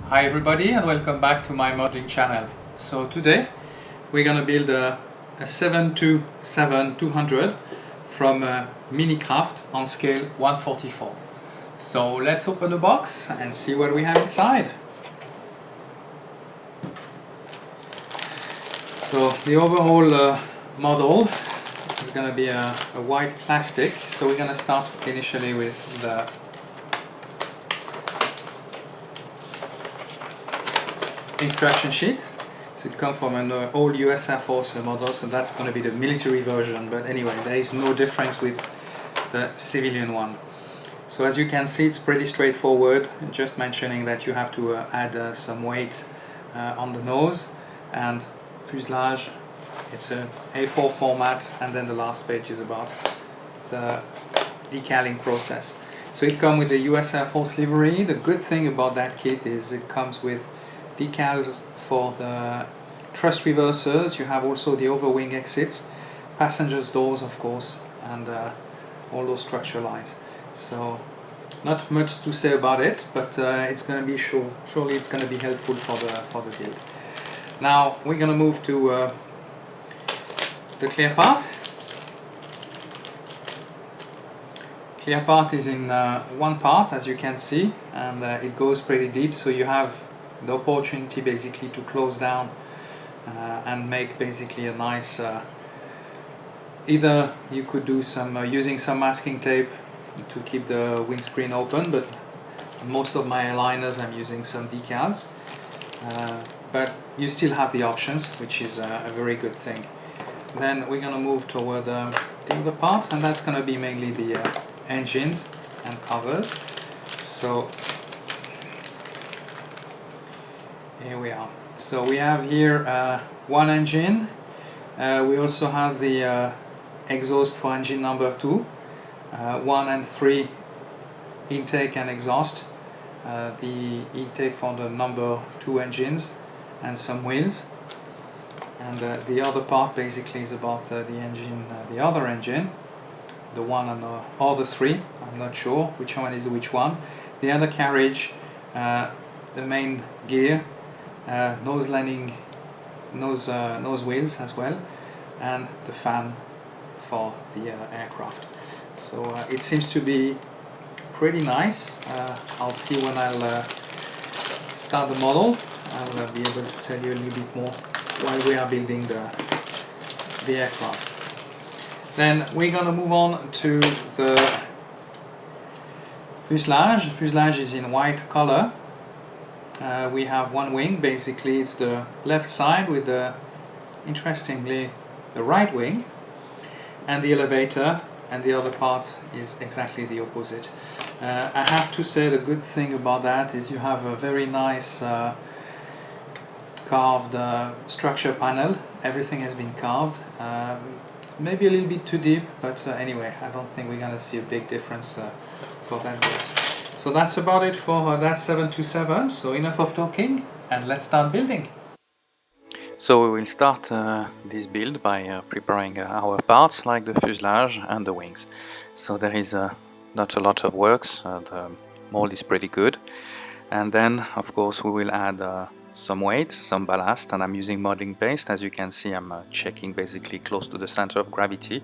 Hi everybody and welcome back to my modeling channel. So today we're gonna build a 727-200 from Minicraft on scale 144. So let's open the box and see what we have inside. So the overall model is gonna be a white plastic. So we're gonna start initially with the instruction sheet. So it comes from an old US Air Force model, so that's going to be the military version, but anyway, there is no difference with the civilian one. So as you can see, it's pretty straightforward, just mentioning that you have to add some weight on the nose and fuselage. It's a A4 format, and then the last page is about the decaling process. So it comes with the US Air Force livery. The good thing about that kit is it comes with decals for the thrust reversers. You have also the overwing exits, passengers doors of course, and all those structure lines. So not much to say about it, but it's going to be surely it's going to be helpful for the build. Now we're going to move to the clear part. Clear part is in one part, as you can see, and it goes pretty deep, so you have the opportunity basically to close down and make basically a nice either you could do some using some masking tape to keep the windscreen open, but most of my aligners I'm using some decals, but you still have the options, which is a very good thing. Then we're going to move toward the other part, and that's going to be mainly the engines and covers. So here we are. So we have here one engine. We also have the exhaust for engine number 2, 1 and 3 intake and exhaust, the intake for the number 2 engines, and some wheels. And the other part basically is about the engine, the other engine, the 1 and or the 3. I'm not sure which one is which one. The undercarriage, the main gear, nose landing, nose wheels as well, and the fan for the aircraft. So it seems to be pretty nice. I'll see when I'll start the model. I'll be able to tell you a little bit more while we are building the aircraft. Then we're gonna move on to the fuselage. The fuselage is in white color. We have one wing, basically it's the left side with the, interestingly, the right wing, and the elevator, and the other part is exactly the opposite. I have to say the good thing about that is you have a very nice carved structure panel. Everything has been carved. Maybe a little bit too deep, but anyway, I don't think we're gonna see a big difference for that bit. So that's about it for that 727, so enough of talking and let's start building. So we will start this build by preparing our parts like the fuselage and the wings. So there is not a lot of works, the mold is pretty good. And then of course we will add some weight, some ballast, and I'm using modeling paste. As you can see, I'm checking basically close to the center of gravity.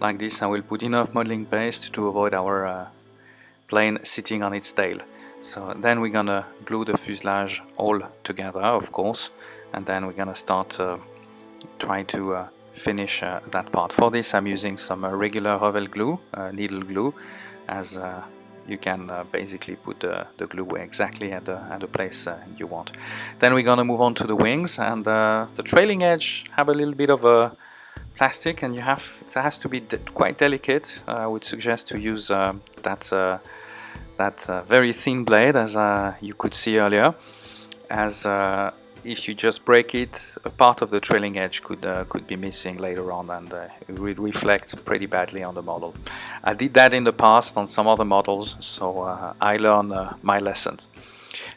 Like this I will put enough modeling paste to avoid our plane sitting on its tail. So then we're gonna glue the fuselage all together, of course, and then we're gonna start trying to finish that part. For this I'm using some regular Revel glue, needle glue, as you can basically put the glue exactly at the place you want. Then we're gonna move on to the wings, and the trailing edge have a little bit of a plastic, and it has to be quite delicate. I would suggest to use that very thin blade, as you could see earlier, as if you just break it, a part of the trailing edge could be missing later on, and it would reflect pretty badly on the model. I did that in the past on some other models, so I learned my lessons.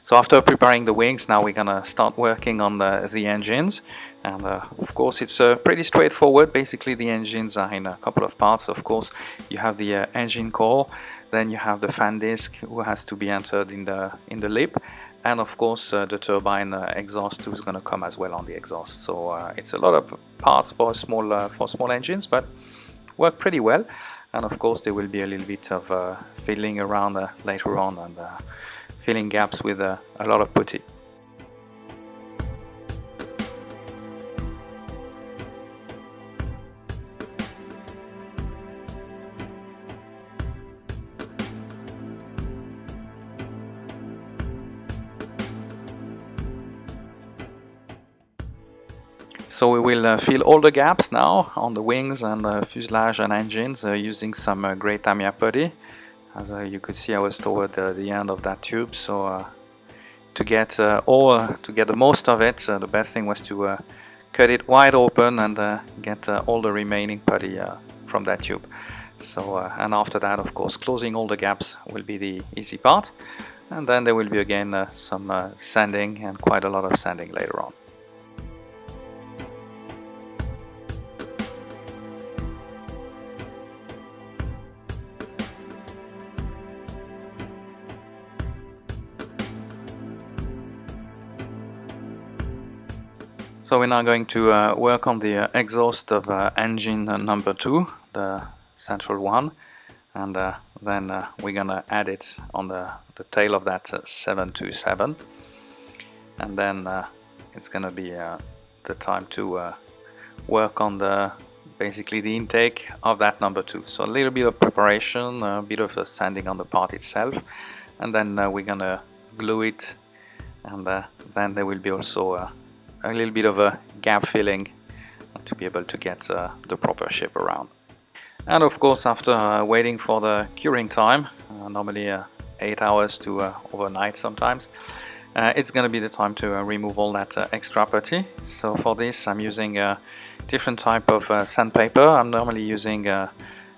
So after preparing the wings, now we're gonna start working on the engines, and of course it's pretty straightforward. Basically the engines are in a couple of parts. Of course you have the engine core, then you have the fan disc who has to be entered in the lip, and of course the turbine exhaust is going to come as well on the exhaust. So it's a lot of parts for small engines, but work pretty well. And of course there will be a little bit of fiddling around later on and filling gaps with a lot of putty. So we will fill all the gaps now on the wings and fuselage and engines using some grey Tamiya putty. As you could see, I was toward the end of that tube, so to get the most of it, the best thing was to cut it wide open and get all the remaining putty from that tube. So and after that, of course, closing all the gaps will be the easy part, and then there will be again some sanding and quite a lot of sanding later on. So we're now going to work on the exhaust of engine number 2, the central one, and then we're gonna add it on the tail of that 727, and then it's gonna be the time to work on basically the intake of that number 2. So a little bit of preparation, a bit of sanding on the part itself, and then we're gonna glue it, and then there will be also a little bit of a gap filling to be able to get the proper shape around. And of course, after waiting for the curing time, normally 8 hours to overnight sometimes, it's going to be the time to remove all that extra putty. So for this I'm using a different type of sandpaper. I'm normally using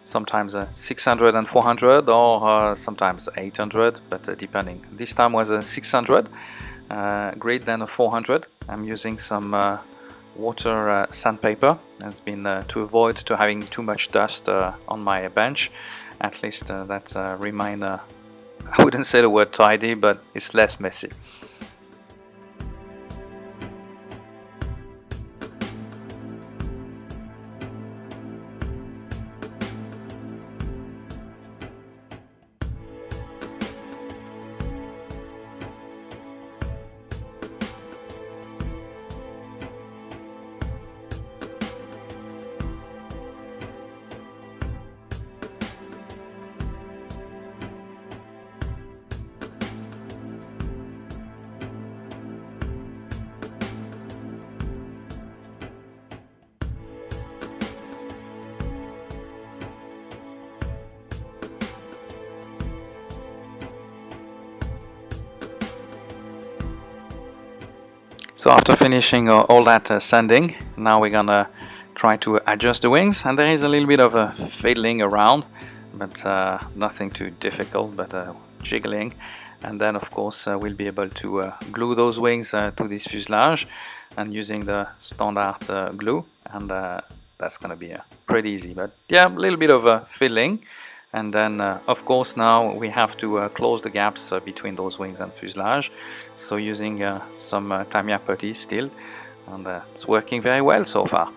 sometimes 600 and 400 or sometimes 800, but depending. This time was a 600 grit than a 400. I'm using some water sandpaper. That's been to avoid to having too much dust on my bench. At least that remain, I wouldn't say the word tidy, but it's less messy. So after finishing all that sanding, now we're gonna try to adjust the wings, and there is a little bit of a fiddling around, but nothing too difficult, but jiggling. And then of course we'll be able to glue those wings to this fuselage and using the standard glue, and that's gonna be pretty easy. But yeah, a little bit of fiddling. And then of course now we have to close the gaps between those wings and fuselage, so using some Tamiya putty still, and it's working very well so far.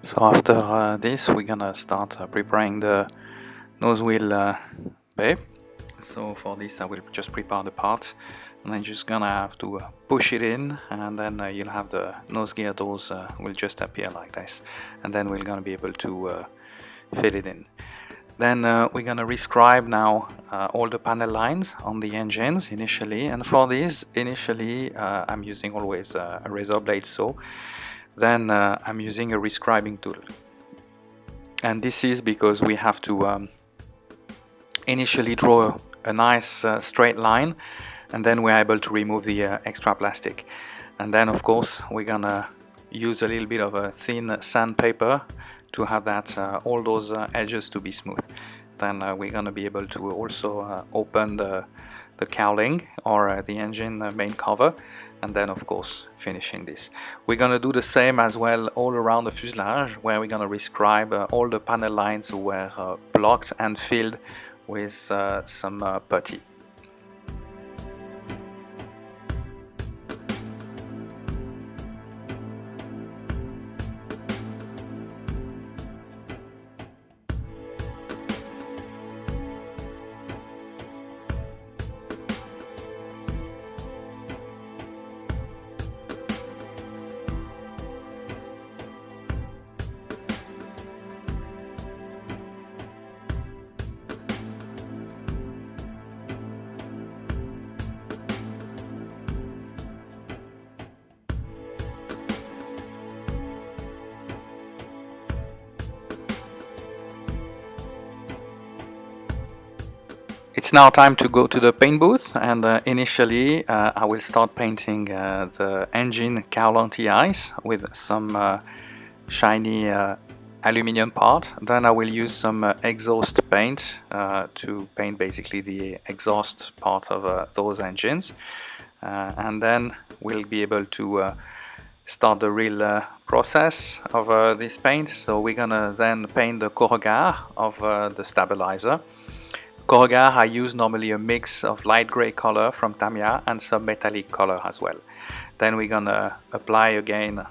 So after this, we're gonna start preparing the nose wheel bay. So for this I will just prepare the part, and I'm just gonna have to push it in, and then you'll have the nose gear doors will just appear like this, and then we're gonna be able to fit it in. Then we're gonna rescribe now all the panel lines on the engines initially, and for this initially I'm using always a razor blade saw. Then I'm using a rescribing tool, and this is because we have to initially draw a nice straight line, and then we're able to remove the extra plastic. And then of course we're gonna use a little bit of a thin sandpaper to have that all those edges to be smooth. Then we're gonna be able to also open the cowling or the engine main cover, and then of course finishing this. We're gonna do the same as well all around the fuselage, where we're gonna rescribe all the panel lines were blocked and filled with some putty. It's now time to go to the paint booth, and initially I will start painting the engine cowl anti-ice with some shiny aluminum part. Then I will use some exhaust paint to paint basically the exhaust part of those engines, and then we'll be able to start the real process of this paint. So we're gonna then paint the corrugator of the stabilizer. Corrugator, I use normally a mix of light gray color from Tamiya and some metallic color as well. Then we're gonna apply again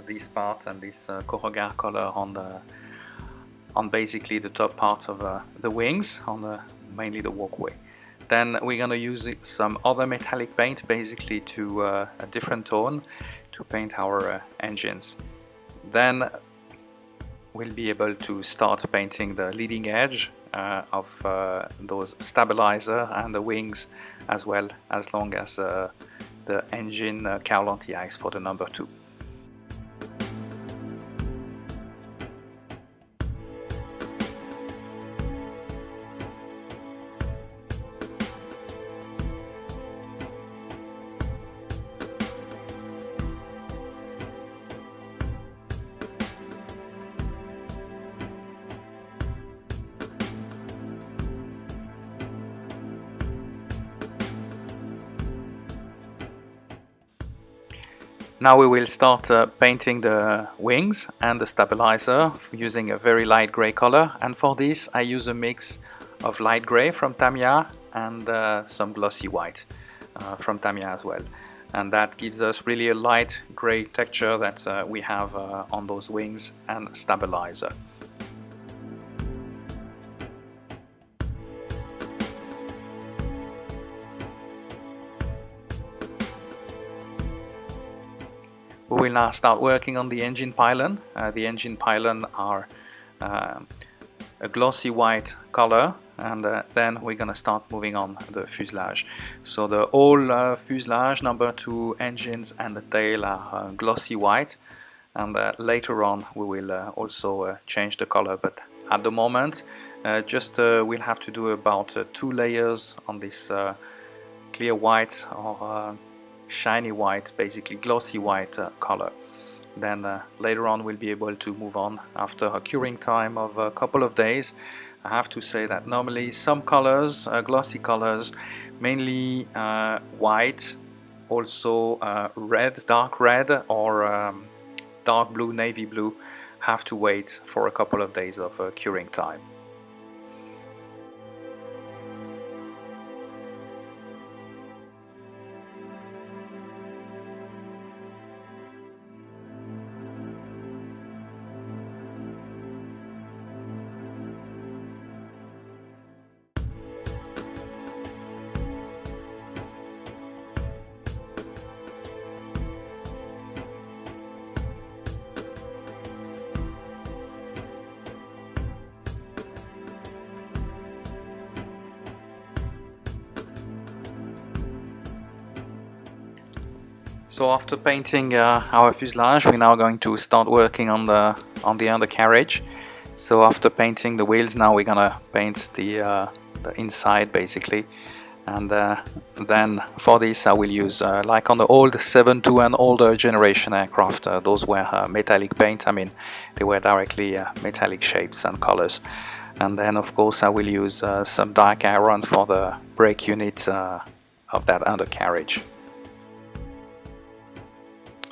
this part and this corrugator color on basically the top part of the wings, on mainly the walkway. Then we're gonna use some other metallic paint, basically to a different tone, to paint our engines. Then we'll be able to start painting the leading edge of those stabilizer and the wings, as well as long as the engine cowl anti-ice for the number 2. Now we will start painting the wings and the stabilizer using a very light gray color, and for this I use a mix of light gray from Tamiya and some glossy white from Tamiya as well, and that gives us really a light gray texture that we have on those wings and stabilizer. We will now start working on the engine pylon. The engine pylon are a glossy white color, and then we're gonna start moving on the fuselage. So the whole fuselage number 2 engines and the tail are glossy white, and later on we will also change the color, but at the moment we'll have to do about 2 layers on this clear white or shiny white, basically glossy white color. Then later on we'll be able to move on after a curing time of a couple of days. I have to say that normally some colors, glossy colors, mainly white, also red, dark red, or dark blue, navy blue, have to wait for a couple of days of curing time. So after painting our fuselage, we're now going to start working on the undercarriage. So after painting the wheels, now we're gonna paint the inside basically. And then for this I will use like on the old 7.2 and older generation aircraft, those were metallic paint. I mean, they were directly metallic shapes and colors. And then of course I will use some dark iron for the brake unit of that undercarriage.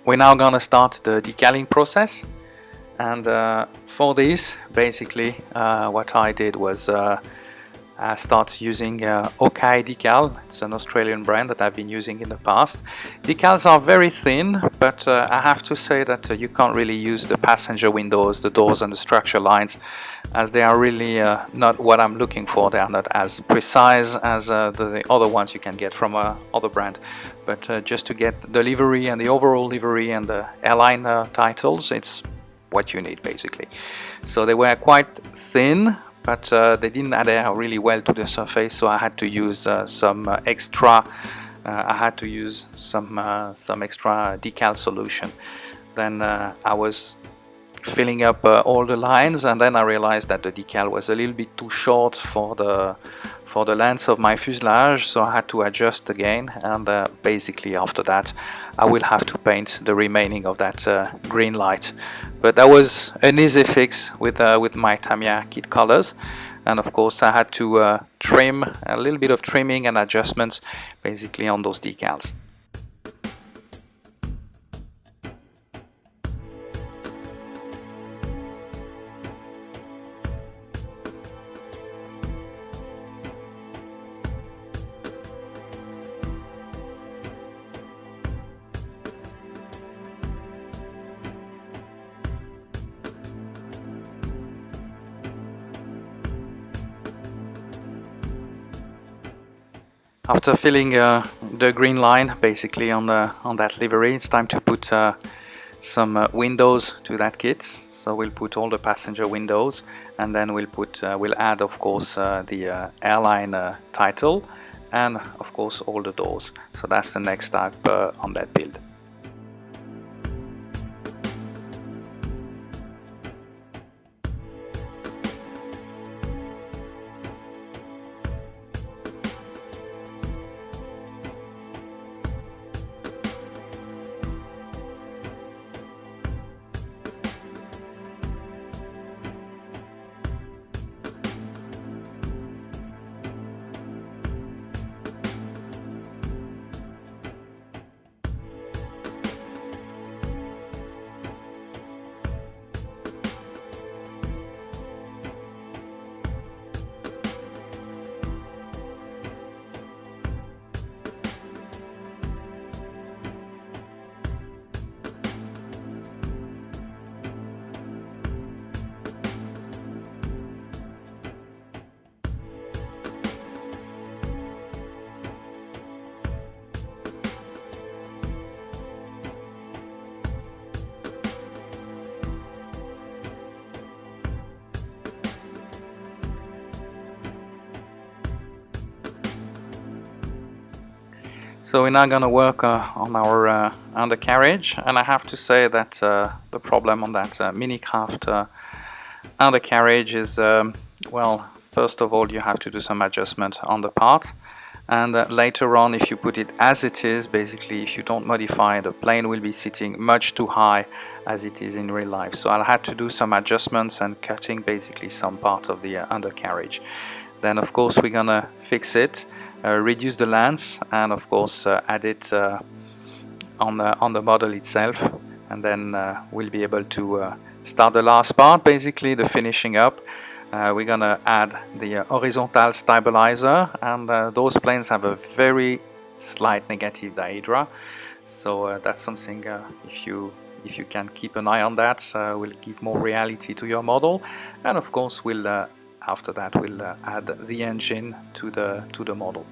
We're now gonna start the decaling process, and for this basically what I did was I start using OK Decal. It's an Australian brand that I've been using in the past. Decals are very thin, but I have to say that you can't really use the passenger windows, the doors and the structure lines, as they are really not what I'm looking for. They are not as precise as the other ones you can get from other brand. But just to get the livery and the overall livery and the airline titles, it's what you need basically. So they were quite thin, but they didn't adhere really well to the surface, so I had to use some extra extra decal solution. Then I was filling up all the lines, and then I realized that the decal was a little bit too short for the length of my fuselage, so I had to adjust again, and basically after that I will have to paint the remaining of that green light. But that was an easy fix with my Tamiya kit colors, and of course I had to trim a little bit of trimming and adjustments basically on those decals. After filling the green line basically on that livery, it's time to put some windows to that kit. So we'll put all the passenger windows, and then we'll add of course the airline title, and of course all the doors. So that's the next step on that build. So we're now going to work on our undercarriage, and I have to say that the problem on that Minicraft undercarriage is, well, first of all you have to do some adjustment on the part, and later on if you put it as it is, basically if you don't modify, the plane will be sitting much too high as it is in real life. So I'll have to do some adjustments and cutting basically some part of the undercarriage. Then of course we're gonna fix it, reduce the length, and of course add it on the model itself, and then we'll be able to start the last part, basically the finishing up. We're gonna add the horizontal stabilizer, and those planes have a very slight negative dihedra, so that's something if you can keep an eye on that, will give more reality to your model. And of course we'll after that we'll add the engine to the model.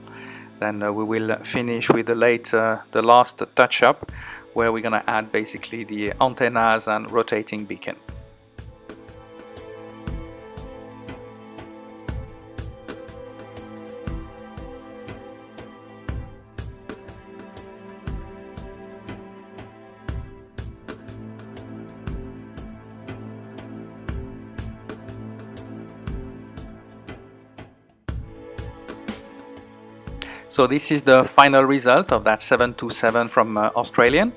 Then we will finish with the last touch-up, where we're gonna add basically the antennas and rotating beacon. So this is the final result of that 727 from Australian.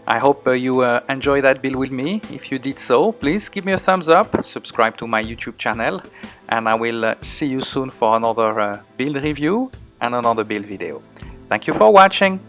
I hope you enjoy that build with me. If you did so, please give me a thumbs up, subscribe to my YouTube channel, and I will see you soon for another build review and another build video. Thank you for watching.